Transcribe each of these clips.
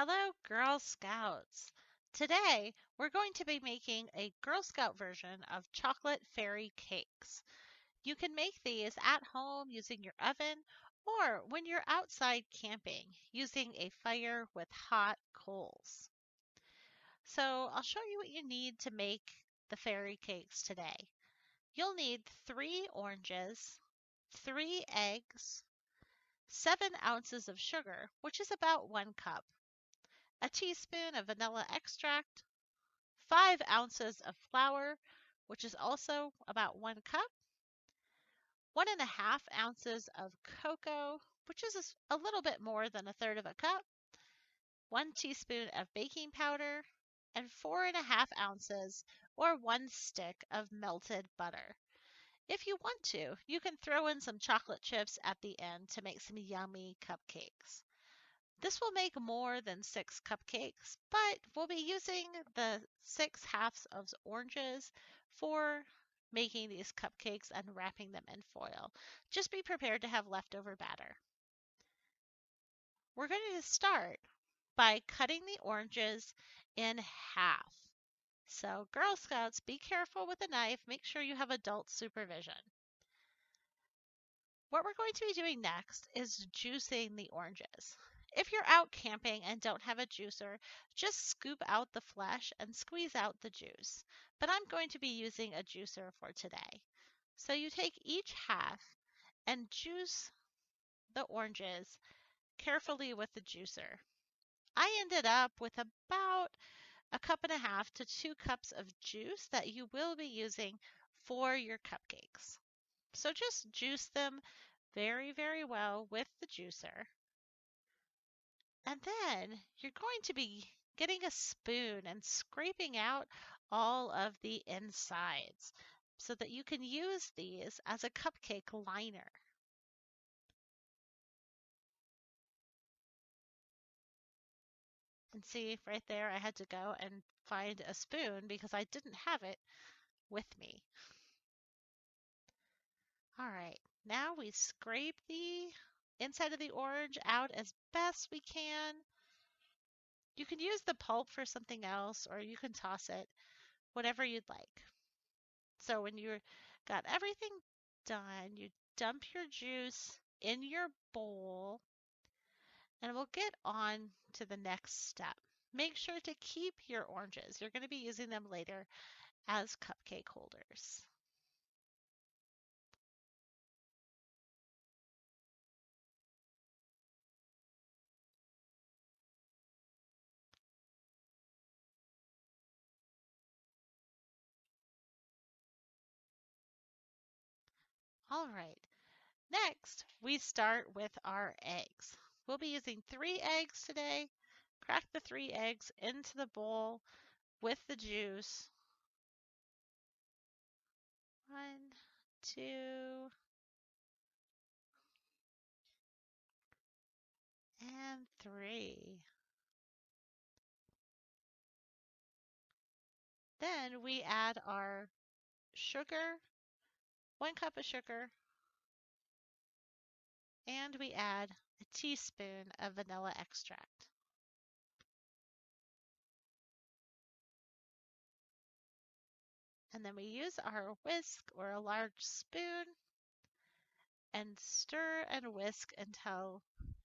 Hello, Girl Scouts. Today, we're going to be making a Girl Scout version of chocolate fairy cakes. You can make these at home using your oven or when you're outside camping using a fire with hot coals. So, I'll show you what you need to make the fairy cakes today. You'll need 3 oranges, 3 eggs, 7 ounces of sugar, which is about 1 cup, a teaspoon of vanilla extract, 5 ounces of flour, which is also about 1 cup, 1.5 ounces of cocoa, which is a little bit more than a third of a cup, 1 teaspoon of baking powder, and 4.5 ounces or 1 stick of melted butter. If you want to, you can throw in some chocolate chips at the end to make some yummy cupcakes. This will make more than 6 cupcakes, but we'll be using the 6 halves of oranges for making these cupcakes and wrapping them in foil. Just be prepared to have leftover batter. We're going to start by cutting the oranges in half. So, Girl Scouts, be careful with the knife. Make sure you have adult supervision. What we're going to be doing next is juicing the oranges. If you're out camping and don't have a juicer, just scoop out the flesh and squeeze out the juice. But I'm going to be using a juicer for today. So you take each half and juice the oranges carefully with the juicer. I ended up with about 1.5 cups to 2 cups of juice that you will be using for your cupcakes. So just juice them very, very well with the juicer. And then you're going to be getting a spoon and scraping out all of the insides so that you can use these as a cupcake liner. And see right there, I had to go and find a spoon because I didn't have it with me. All right, now we scrape the inside of the orange out as best we can. You can use the pulp for something else or you can toss it, whatever you'd like. So when you got everything done, you dump your juice in your bowl and we'll get on to the next step. Make sure to keep your oranges. You're going to be using them later as cupcake holders. All right. Next, we start with our eggs. We'll be using 3 eggs today. Crack the 3 eggs into the bowl with the juice. 1, 2, and 3. Then we add our sugar, 1 cup of sugar, and we add a teaspoon of vanilla extract. And then we use our whisk or a large spoon and stir and whisk until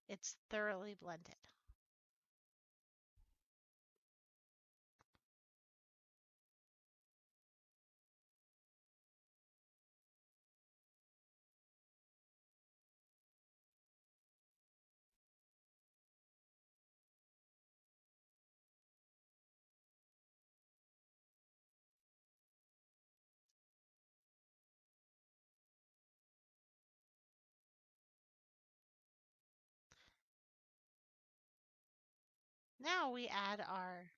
it's thoroughly blended. Now we add our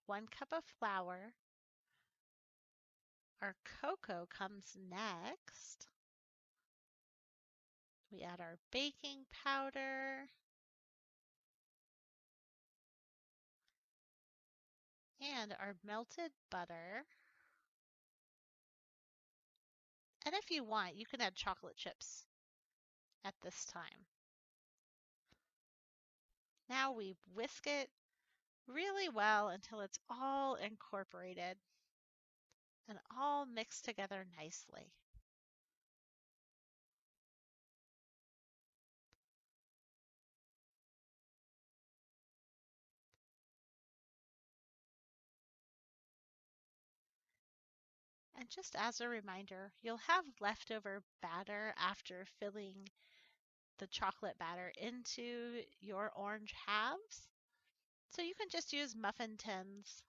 1 cup of flour. Our cocoa comes next. We add our baking powder and our melted butter. And if you want, you can add chocolate chips at this time. Now we whisk it really well until it's all incorporated and all mixed together nicely. And just as a reminder, you'll have leftover batter after filling the chocolate batter into your orange halves. So you can just use muffin tins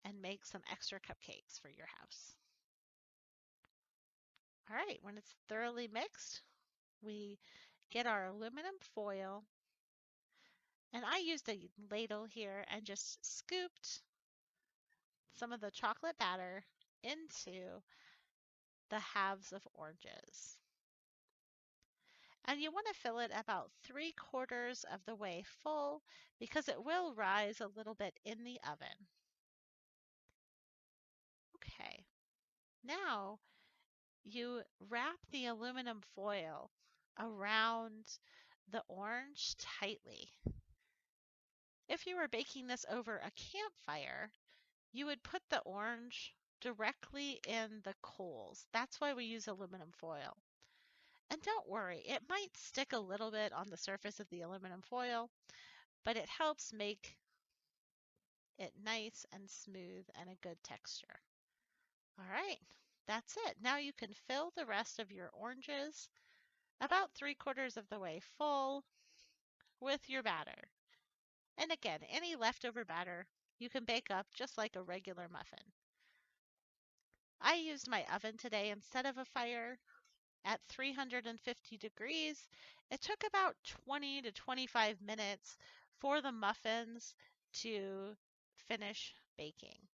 and make some extra cupcakes for your house. All right, when it's thoroughly mixed, we get our aluminum foil, and I used a ladle here and just scooped some of the chocolate batter into the halves of oranges. And you want to fill it about 3/4 of the way full because it will rise a little bit in the oven. Okay, now you wrap the aluminum foil around the orange tightly. If you were baking this over a campfire, you would put the orange directly in the coals. That's why we use aluminum foil. And don't worry, it might stick a little bit on the surface of the aluminum foil, but it helps make it nice and smooth and a good texture. All right, that's it. Now you can fill the rest of your oranges about 3/4 of the way full with your batter. And again, any leftover batter you can bake up just like a regular muffin. I used my oven today instead of a fire at 350 degrees. It took about 20 to 25 minutes for the muffins to finish baking.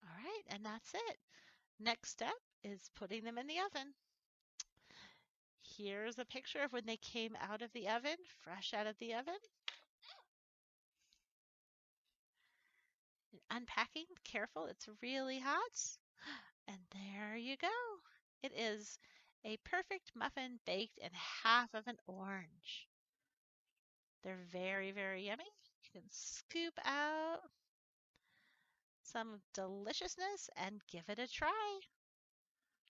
All right, and that's it. Next step is putting them in the oven. Here's a picture of when they came out of the oven, fresh out of the oven. Unpacking, careful, it's really hot. And there you go. It is a perfect muffin baked in half of an orange. They're very, very yummy. You can scoop out some deliciousness and give it a try.